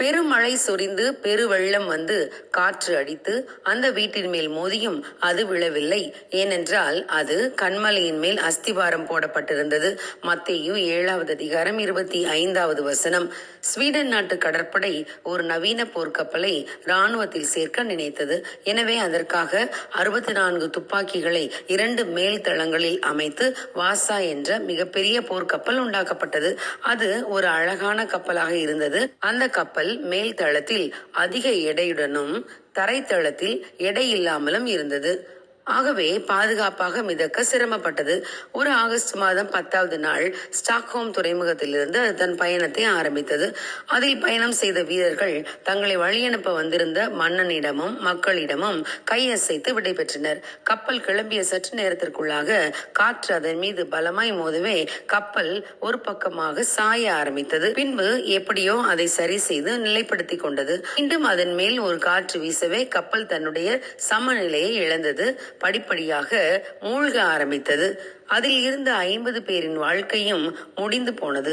பெருமழை சொரிந்து பெருவெள்ளம் வந்து காற்று அடித்து அந்த வீட்டின் மேல் மோதியும் அது விழவில்லை. ஏனென்றால் அது கன்மலையின் மேல் அஸ்திபாரம் போடப்பட்டிருந்தது. மத்தேயு 7:25. ஸ்வீடன் நாட்டு கடற்படை ஒரு நவீன போர்க்கப்பலை இராணுவத்தில் சேர்க்க நினைத்தது. எனவே அதற்காக 64 துப்பாக்கிகளை 2 மேல் தளங்களில் அமைத்து வாசா என்ற மிகப்பெரிய போர்க்கப்பல் உண்டாக்கப்பட்டது. அது ஒரு அழகான கப்பலாக இருந்தது. அந்த கப்பல் மேல் தளத்தில் அதிக எடையுடனும் தரைத்தளத்தில் எடை இல்லாமலும் இருந்தது. ஆகவே பாதுகாப்பாக மிதக்க சிரமப்பட்டது. ஒரு ஆகஸ்ட் மாதம் 10வது நாள் ஸ்டாக்ஹோம் துறைமுகத்திலிருந்து அது தன் பயணத்தை ஆரம்பித்தது. அதில் பயணம் செய்த வீரர்கள் தங்களை வழியனுப்ப வந்திருந்த மன்னனிடமும் மக்களிடமும் கையசைத்து விடை பெற்றனர். கப்பல் கிளம்பிய சற்று நேரத்திற்குள்ளாக காற்று அதன் மீது பலமாய் மோதவே கப்பல் ஒரு பக்கமாக சாய ஆரம்பித்தது. பின்பு எப்படியோ அதை சரி செய்து நிலைப்படுத்திக் கொண்டது. மீண்டும் அதன் மேல் ஒரு காற்று வீசவே கப்பல் தன்னுடைய சமநிலையை இழந்தது. படிப்படியாக மூழ்க ஆரம்பித்தது. அதில் இருந்த 50 பேரின் வாழ்க்கையும் முடிந்து போனது.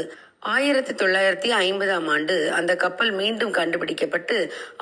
1950ஆம் ஆண்டு அந்த கப்பல் மீண்டும் கண்டுபிடிக்கப்பட்டு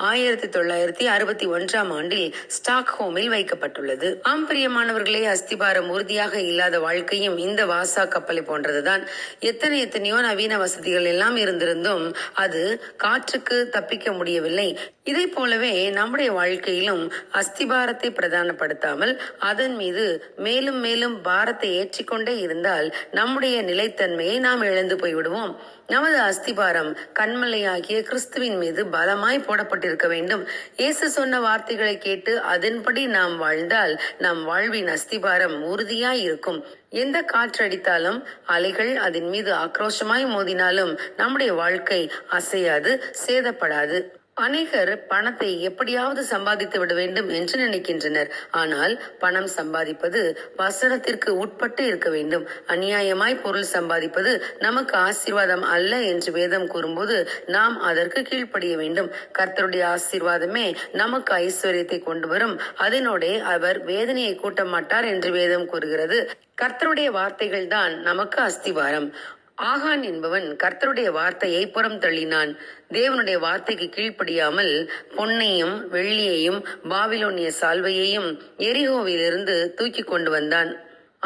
1961ஆம் ஆண்டில் ஸ்டாக்ஹோமில் வைக்கப்பட்டுள்ளது. பிரியமானவர்களே, அஸ்திபாரம் உறுதியாக இல்லாத வாழ்க்கையும் இந்த வாசா கப்பலை போன்றதுதான். எத்தனையோ நவீன வசதிகள் எல்லாம் இருந்திருந்தும் அது காற்றுக்கு தப்பிக்க முடியவில்லை. இதை போலவே நம்முடைய வாழ்க்கையிலும் அஸ்திபாரத்தை பிரதானப்படுத்தாமல் அதன் மீது மேலும் மேலும் பாரத்தை ஏற்றிக்கொண்டே இருந்தால் நம்முடைய நிலைத்தன்மையை நாம் இழந்து போய்விடுவோம். நமது அஸ்திபாரம் கண்மலையாகிய கிறிஸ்துவின் மீது பலமாய் போடப்பட்டிருக்க வேண்டும். இயேசு சொன்ன வார்த்தைகளை கேட்டு அதன்படி நாம் வாழ்ந்தால் நம் வாழ்வின் அஸ்திபாரம் உறுதியாய் இருக்கும். எந்த காற்றடித்தாலும் அலைகள் அதன் மீது ஆக்ரோஷமாய் மோதினாலும் நம்முடைய வாழ்க்கை அசையாது, சேதப்படாது. அநேகர் பணத்தை எப்படியாவது சம்பாதித்து விட வேண்டும் என்று நினைக்கின்றனர். ஆனால் பணம் சம்பாதிப்பது வசனத்திற்கு உட்பட்டு இருக்க வேண்டும். அநியாயமாய் பொருள் சம்பாதிப்பது நமக்கு ஆசீர்வாதம் அல்ல என்று வேதம் கூறும்போது நாம் அதற்கு கீழ்ப்படிய வேண்டும். கர்த்தருடைய ஆசீர்வாதமே நமக்கு ஐஸ்வர்யத்தை கொண்டு வரும். அதனோட அவர் வேதனையை கூட்ட மாட்டார் என்று வேதம் கூறுகிறது. கர்த்தருடைய வார்த்தைகள் தான் நமக்கு அஸ்திவாரம். ஆகான் என்பவன் கர்த்தருடைய வார்த்தையை புறம் தள்ளினான். தேவனுடைய வார்த்தைக்கு கீழ்ப்படியாமல் பொன்னையும் வெள்ளியையும் பாபிலோனிய சால்வையையும் எரிகோவிலிருந்து தூக்கி கொண்டு வந்தான்.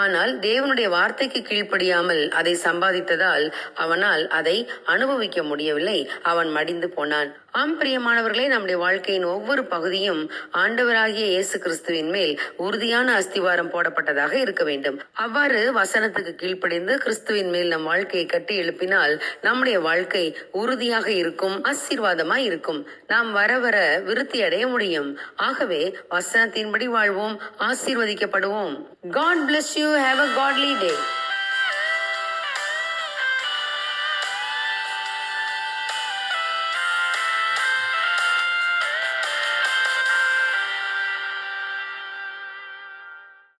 ஆனால் தேவனுடைய வார்த்தைக்கு கீழ்ப்படியாமல் அதை சம்பாதித்ததால் அவனால் அதை அனுபவிக்க முடியவில்லை. அவன் மடிந்து போனான். பிரியமானவர்களே, நம்முடைய வாழ்க்கையின் ஒவ்வொரு பகுதியும் ஆண்டவராகிய இயேசு கிறிஸ்துவின் மேல் உறுதியான அஸ்திவாரம் போடப்பட்டதாக இருக்க வேண்டும். அவ்வாறு வசனத்துக்கு கீழ்ப்படிந்து கிறிஸ்துவின் மேல் நம் வாழ்க்கையை கட்டி எழுப்பினால் நம்முடைய வாழ்க்கை உறுதியாக இருக்கும், ஆசீர்வாதமாய் இருக்கும். நாம் வர வர விருத்தி அடைய முடியும். ஆகவே வசனத்தின்படி வாழ்வோம், ஆசீர்வதிக்கப்படுவோம். God bless you. Have a godly day.